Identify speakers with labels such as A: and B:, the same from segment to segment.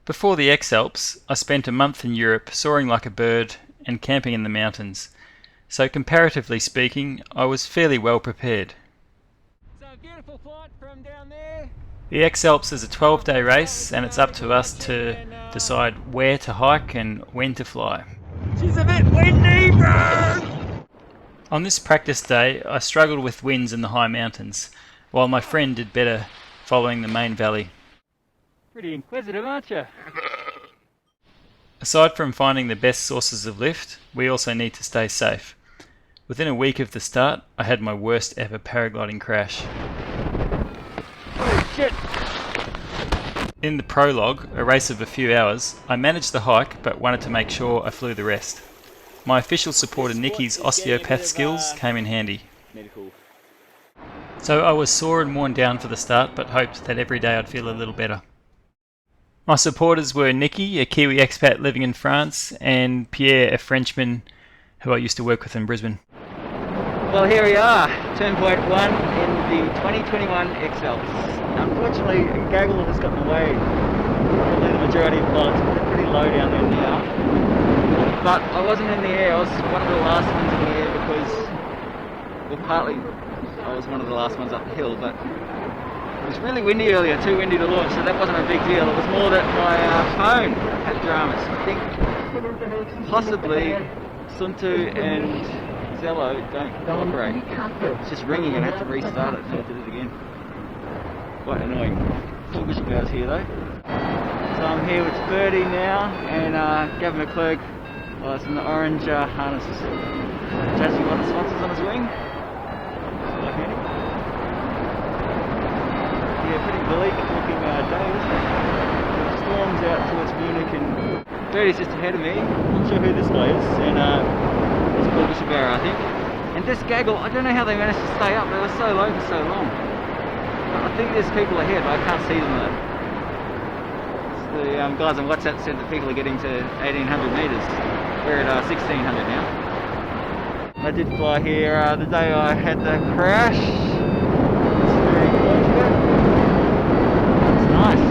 A: Before the xalps, I spent a month in Europe soaring like a bird and camping in the mountains, so comparatively speaking, I was fairly well prepared.
B: So beautiful flight from down there.
A: The xalps is a 12-day race and it's up to us to decide where to hike and when to fly.
B: She's a bit windy, bro!
A: On this practice day, I struggled with winds in the high mountains, while my friend did better following the main valley.
B: Pretty inquisitive, aren't you?
A: Aside from finding the best sources of lift, we also need to stay safe. Within a week of the start, I had my worst ever paragliding crash.
B: Oh shit!
A: In the prologue, a race of a few hours, I managed the hike but wanted to make sure I flew the rest. My official supporter Nikki's osteopath skills came in handy. So I was sore and worn down for the start but hoped that every day I'd feel a little better. My supporters were Nikki, a Kiwi expat living in France, and Pierre, a Frenchman who I used to work with in Brisbane.
B: Well, here we are, turn point 1 in the 2021 xalps. Unfortunately, a gaggle has gotten away. Probably the majority of pilots are pretty low down there now. But I wasn't in the air, I was one of the last ones in the air because, well, partly I was one of the last ones up the hill, but it was really windy earlier, too windy to launch, so that wasn't a big deal. It was more that my phone had dramas. I think possibly Suntu and Zello don't cooperate. It's just ringing and I had to restart it and I did it again. Quite annoying. Full bishop hours here though. So I'm here with Birdie now and Gavin McClurg. Well, it's in the orange harnesses. Jazzy one of the sponsors on his wing. Left-handed. Yeah, pretty bleak looking day, isn't it? The storm's out towards Munich and Birdie's just ahead of me. Not sure who this guy is. And it's called Bishop I think. And this gaggle, I don't know how they managed to stay up. They were so low for so long. I think there's people ahead, but I can't see them though. It's the guys on WhatsApp said that people are getting to 1800 metres. We're at 1600 now. I did fly here the day I had the crash. It's nice.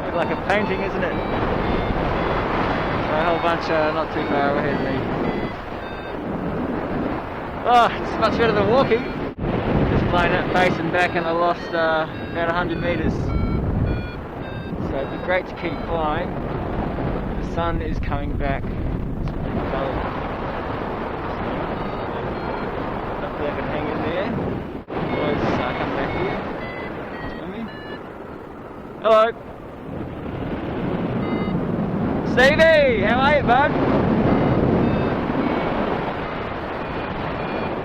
B: It's like a painting, isn't it? A whole bunch not too far ahead of me. Oh, it's much better than walking. Just flying that base and back and I lost about 100 metres. So it'd be great to keep flying. The sun is coming back. It's pretty dull. Hopefully I can hang in there. Otherwise come back here. Swimming. Hello. Stevie, how are you, bud?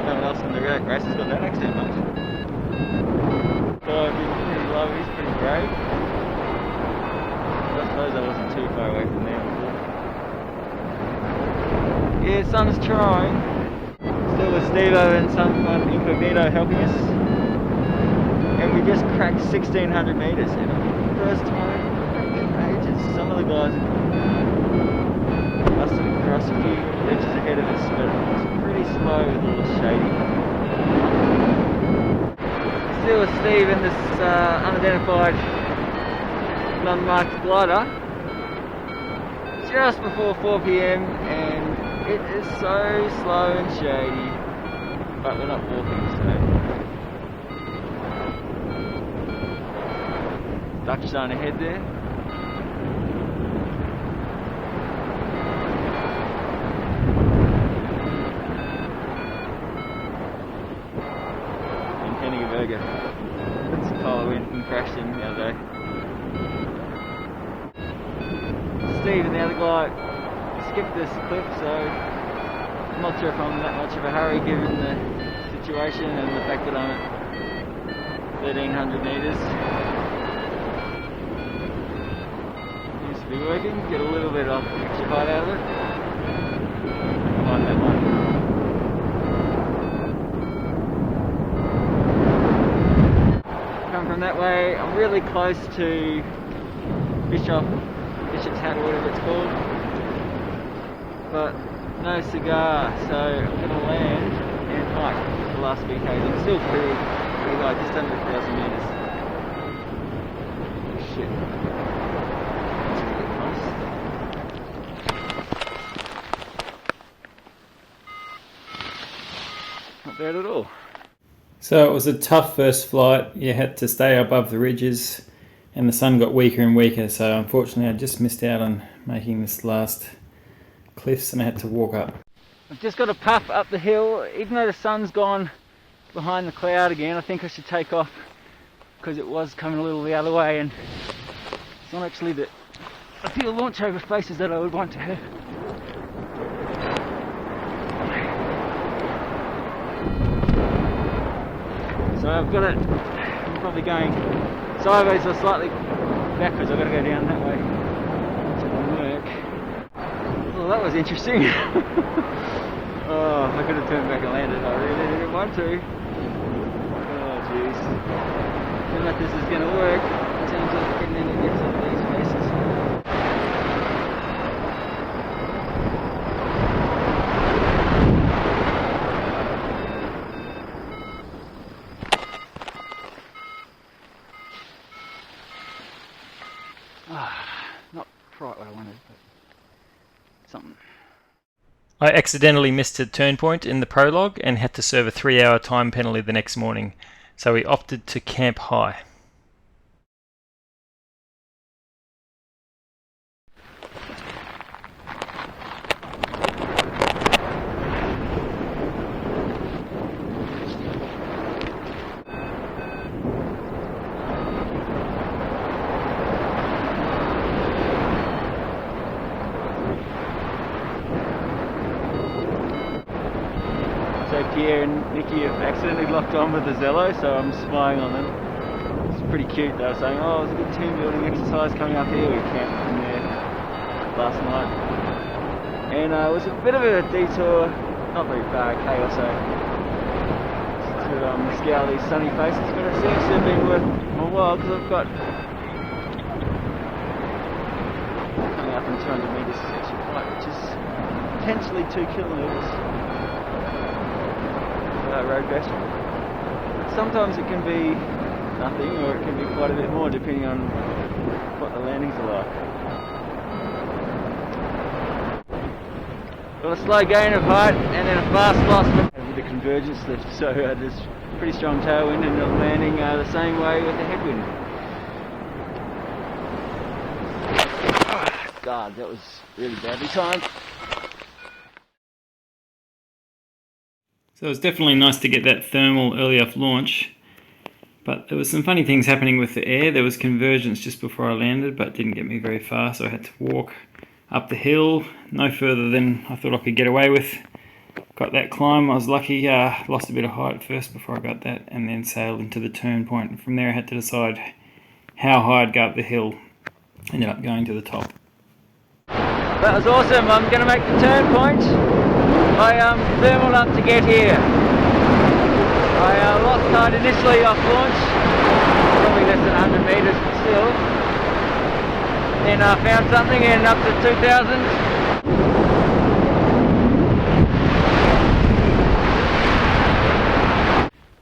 B: No one else in the race has got that accent much. So he's pretty low, he's pretty brave. I suppose I wasn't too far away from there before. Yeah, sun's trying. Still with Stevo and someone incognito helping us. And we just cracked 1600 metres in the first time in ages. Some of the guys must have crossed a few edges ahead of us, but it's pretty slow with a little shady. Still with Steve in this unidentified, non-marked glider. Just before 4 PM and it is so slow and shady, but we're not walking, so. Dutch zone ahead there. That's the car went and crashed in the other day. Steve and the other guy skipped this cliff, so I'm not sure if I'm in that much of a hurry given the situation and the fact that I'm at 1300 metres. Seems to be working, get a little bit of extra height out of it. Find that one. From that way, I'm really close to Bishop's Hat or whatever it's called, but no cigar, so I'm going to land and hike the last few k's. I'm still pretty low, just under 1,000 metres. shit. That's a bit close. Not bad at all.
A: So it was a tough first flight. You had to stay above the ridges and the sun got weaker and weaker, so unfortunately I just missed out on making this last cliffs and I had to walk up.
B: I've just got a puff up the hill. Even though the sun's gone behind the cloud again, I think I should take off because it was coming a little the other way, and it's not actually the ideal launch over faces that I would want to have. So I've got it, I'm probably going sideways or slightly backwards. I've got to go down that way to the work. Well, that was interesting. Oh, I could have turned back and landed. I really didn't want to. Oh, jeez. I don't know if this is going to work in terms of getting into these faces. Not quite what I wanted, but something.
A: I accidentally missed a turn point in the prologue and had to serve a 3-hour time penalty the next morning, so we opted to camp high.
B: So Pierre and Nikki have accidentally locked on with the Zello, so I'm spying on them. It's pretty cute. They were saying, oh, there's a good team building exercise coming up here. We camped in there last night. And it was a bit of a detour, not very far, K or so, to scour these sunny faces, but it seems to have been worth my while because I've got coming up in 200 metres actually flight, which is potentially 2 kilometres. Road best. Sometimes it can be nothing, or it can be quite a bit more depending on what the landings are like. Got a slow gain of height and then a fast loss with the convergence lift, so there's pretty strong tailwind and the landing the same way with the headwind. God, that was really badly timed.
A: So it was definitely nice to get that thermal early off launch, but there was some funny things happening with the air. There was convergence just before I landed, but it didn't get me very far, so I had to walk up the hill, no further than I thought I could get away with. Got that climb, I was lucky, lost a bit of height first before I got that, and then sailed into the turn point. And from there I had to decide how high I'd go up the hill. Ended up going to the top.
B: That was awesome. I'm going to make the turn point. I thermaled up to get here. I lost height initially off launch, probably less than 100 metres, but still. Then I found something and up to 2,000.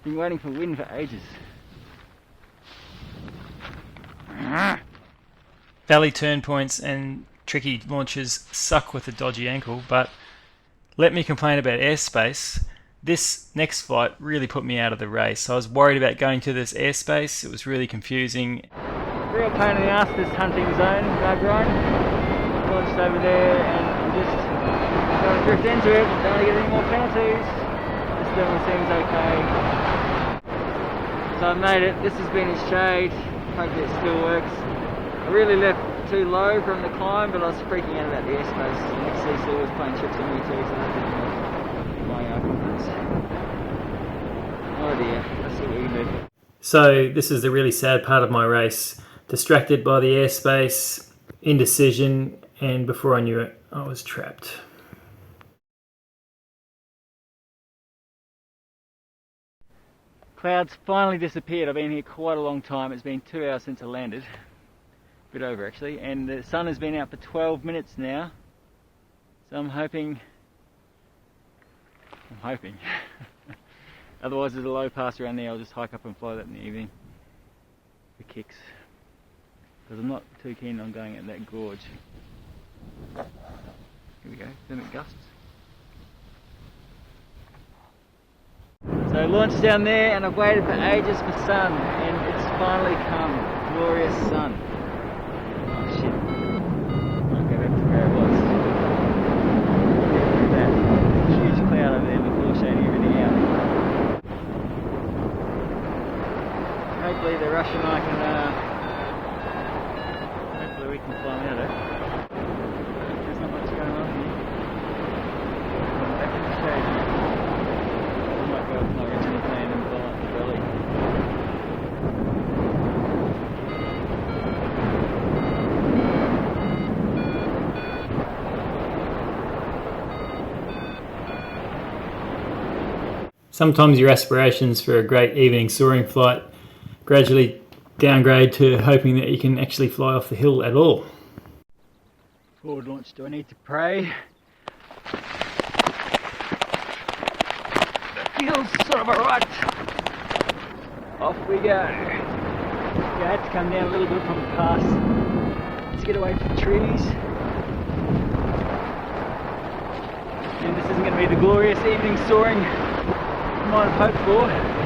B: Been waiting for wind for ages.
A: Valley turn points and tricky launches suck with a dodgy ankle, but let me complain about airspace. This next flight really put me out of the race. I was worried about going to this airspace. It was really confusing.
B: Real pain in the ass, this hunting zone, bug ride. Launched over there and I'm just going to drift into it. Don't want to get any more penalties. This thermal seems okay. So I've made it. This has been in shade. Hopefully it still works. I really left too low from the climb, but I was freaking out about the airspace. The next CC was playing tricks on me too, so that didn't help my confidence. Oh dear, let's see what we can do.
A: So this is the really sad part of my race. Distracted by the airspace, indecision, and before I knew it, I was trapped.
B: Clouds finally disappeared. I've been here quite a long time. It's been 2 hours since I landed. A bit over actually, and the sun has been out for 12 minutes now. So I'm hoping. Otherwise there's a low pass around there. I'll just hike up and fly that in the evening for kicks. because I'm not too keen on going at that gorge. Here we go, thermic gusts. So launched down there, and I've waited for ages for sun, and it's finally come. Glorious sun. Oh shit. I'll go back to where it was. Look at that huge cloud over there before shading everything out. Hopefully the Rush and I can, hopefully we can climb out of it. There's not much going on here. Back in the shade now. I might go with my original plan and blow up the belly.
A: Sometimes your aspirations for a great evening soaring flight gradually downgrade to hoping that you can actually fly off the hill at all.
B: Forward launch, do I need to pray? That feels sort of alright. Off we go. Yeah, I had to come down a little bit from the pass to get away from the trees. And this isn't going to be the glorious evening soaring I might have hoped for.